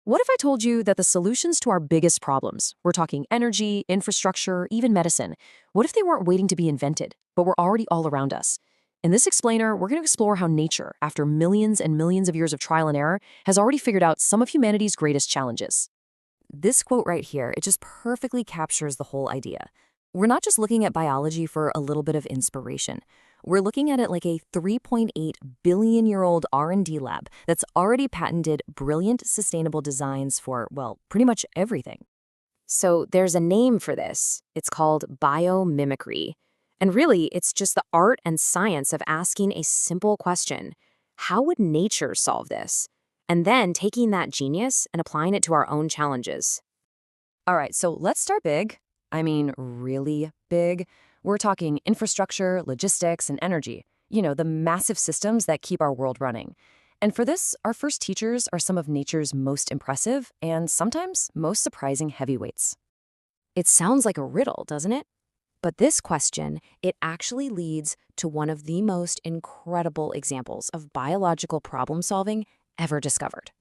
What if I told you that the solutions to our biggest problems, we're talking energy, infrastructure, even medicine, what if they weren't waiting to be invented, but were already all around us? In this explainer, we're going to explore how nature, after millions and millions of years of trial and error, has already figured out some of humanity's greatest challenges. This quote right here, it just perfectly captures the whole idea. We're not just looking at biology for a little bit of inspiration. We're looking at it like a 3.8 billion-year-old R&D lab that's already patented brilliant, sustainable designs for, well, pretty much everything. So there's a name for this. It's called biomimicry. And really, it's just the art and science of asking a simple question. How would nature solve this? And then taking that genius and applying it to our own challenges. All right, so let's start big. I mean, really big. We're talking infrastructure, logistics, and energy. You know, the massive systems that keep our world running. And for this, our first teachers are some of nature's most impressive and sometimes most surprising heavyweights. It sounds like a riddle, doesn't it? But this question, it actually leads to one of the most incredible examples of biological problem solving ever discovered.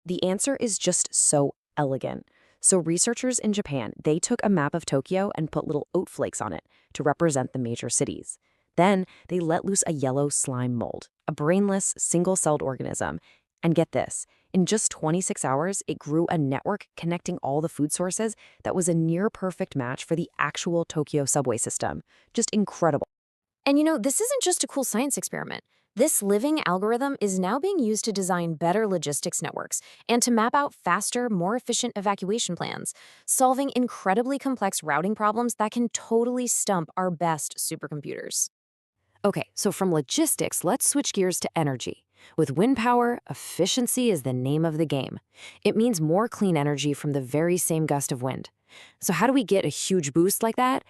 The answer is just so elegant. So researchers in Japan, they took a map of Tokyo and put little oat flakes on it to represent the major cities. Then they let loose a yellow slime mold, a brainless, single-celled organism. And get this, in just 26 hours, it grew a network connecting all the food sources that was a near-perfect match for the actual Tokyo subway system. Just incredible. And you know, this isn't just a cool science experiment. This living algorithm is now being used to design better logistics networks and to map out faster, more efficient evacuation plans, solving incredibly complex routing problems that can totally stump our best supercomputers. Okay, so from logistics, let's switch gears to energy. With wind power, efficiency is the name of the game. It means more clean energy from the very same gust of wind. So how do we get a huge boost like that?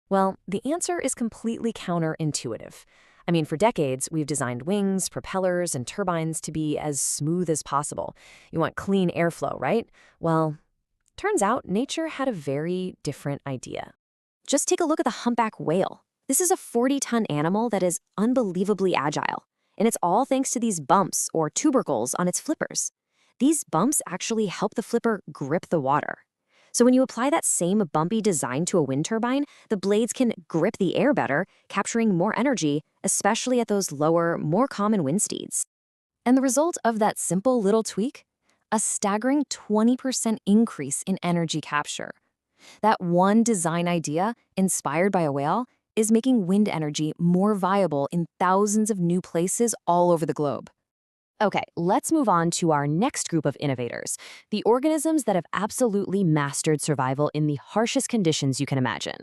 Well, the answer is completely counterintuitive. I mean, for decades, we've designed wings, propellers, and turbines to be as smooth as possible. You want clean airflow, right? Well, turns out nature had a very different idea. Just take a look at the humpback whale. This is a 40-ton animal that is unbelievably agile, and it's all thanks to these bumps or tubercles on its flippers. These bumps actually help the flipper grip the water. So when you apply that same bumpy design to a wind turbine, the blades can grip the air better, capturing more energy, especially at those lower, more common wind speeds. And the result of that simple little tweak? A staggering 20% increase in energy capture. That one design idea, inspired by a whale, is making wind energy more viable in thousands of new places all over the globe. Okay, let's move on to our next group of innovators, the organisms that have absolutely mastered survival in the harshest conditions you can imagine.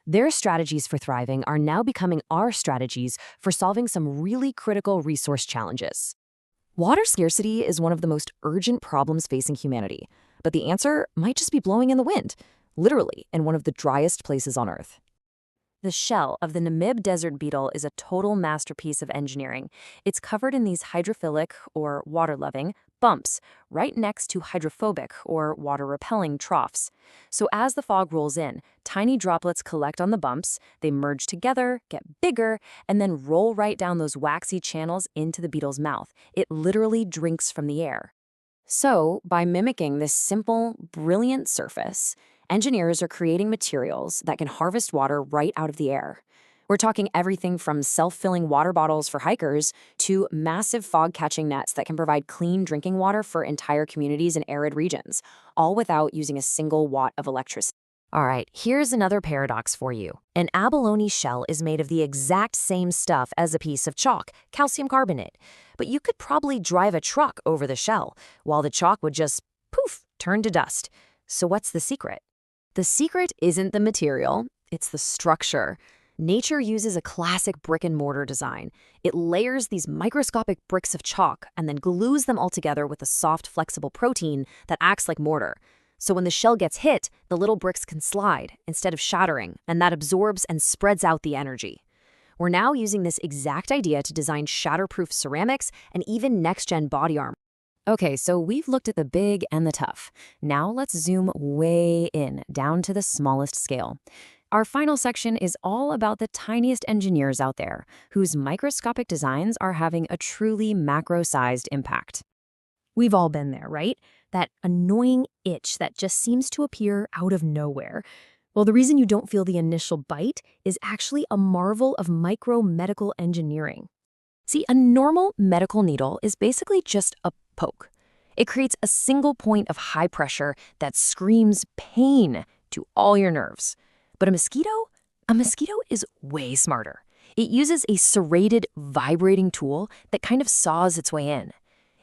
Their strategies for thriving are now becoming our strategies for solving some really critical resource challenges. Water scarcity is one of the most urgent problems facing humanity, but the answer might just be blowing in the wind, literally in one of the driest places on Earth. The shell of the Namib desert beetle is a total masterpiece of engineering. It's covered in these hydrophilic, or water-loving, bumps right next to hydrophobic, or water-repelling troughs. So as the fog rolls in, tiny droplets collect on the bumps, they merge together, get bigger, and then roll right down those waxy channels into the beetle's mouth. It literally drinks from the air. So, by mimicking this simple, brilliant surface, engineers are creating materials that can harvest water right out of the air. We're talking everything from self-filling water bottles for hikers to massive fog-catching nets that can provide clean drinking water for entire communities in arid regions, all without using a single watt of electricity. All right, here's another paradox for you. An abalone shell is made of the exact same stuff as a piece of chalk, calcium carbonate. But you could probably drive a truck over the shell, while the chalk would just, poof, turn to dust. So what's the secret? The secret isn't the material, it's the structure. Nature uses a classic brick and mortar design. It layers these microscopic bricks of chalk and then glues them all together with a soft, flexible protein that acts like mortar. So when the shell gets hit, the little bricks can slide instead of shattering, and that absorbs and spreads out the energy. We're now using this exact idea to design shatterproof ceramics and even next-gen body armor. Okay, so we've looked at the big and the tough. Now let's zoom way in, down to the smallest scale. Our final section is all about the tiniest engineers out there, whose microscopic designs are having a truly macro-sized impact. We've all been there, right? That annoying itch that just seems to appear out of nowhere. Well, the reason you don't feel the initial bite is actually a marvel of micro-medical engineering. See, a normal medical needle is basically just a poke. It creates a single point of high pressure that screams pain to all your nerves. But a mosquito is way smarter. It uses a serrated, vibrating tool that kind of saws its way in.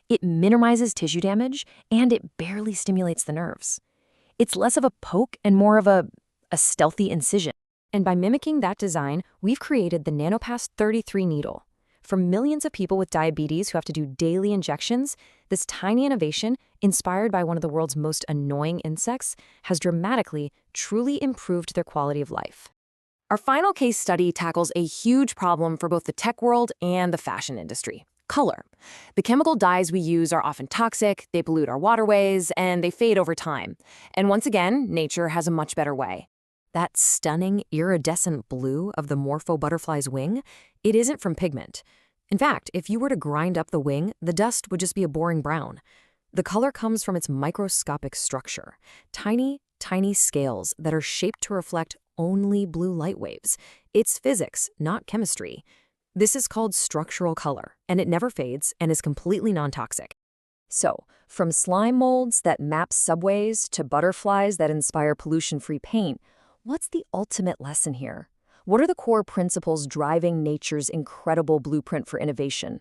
It minimizes tissue damage, and it barely stimulates the nerves. It's less of a poke and more of a stealthy incision. And by mimicking that design, we've created the NanoPass 33 needle. For millions of people with diabetes who have to do daily injections, this tiny innovation, inspired by one of the world's most annoying insects, has dramatically, truly improved their quality of life. Our final case study tackles a huge problem for both the tech world and the fashion industry: color. The chemical dyes we use are often toxic, they pollute our waterways, and they fade over time. And once again, nature has a much better way. That stunning iridescent blue of the morpho butterfly's wing, it isn't from pigment. In fact, if you were to grind up the wing, the dust would just be a boring brown. The color comes from its microscopic structure, tiny, tiny scales that are shaped to reflect only blue light waves. It's physics, not chemistry. This is called structural color, and it never fades and is completely non-toxic. So, from slime molds that map subways to butterflies that inspire pollution-free paint, what's the ultimate lesson here? What are the core principles driving nature's incredible blueprint for innovation?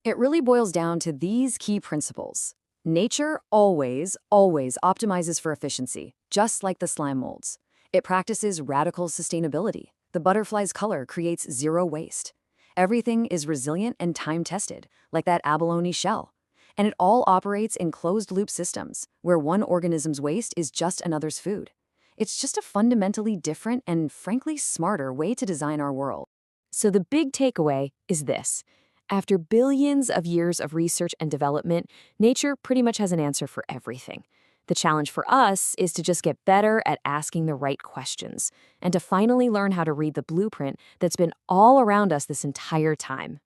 It really boils down to these key principles. Nature always, always optimizes for efficiency, just like the slime molds. It practices radical sustainability. The butterfly's color creates zero waste. Everything is resilient and time-tested, like that abalone shell. And it all operates in closed-loop systems, where one organism's waste is just another's food. It's just a fundamentally different and, frankly, smarter way to design our world. So the big takeaway is this. After billions of years of research and development, nature pretty much has an answer for everything. The challenge for us is to just get better at asking the right questions and to finally learn how to read the blueprint that's been all around us this entire time.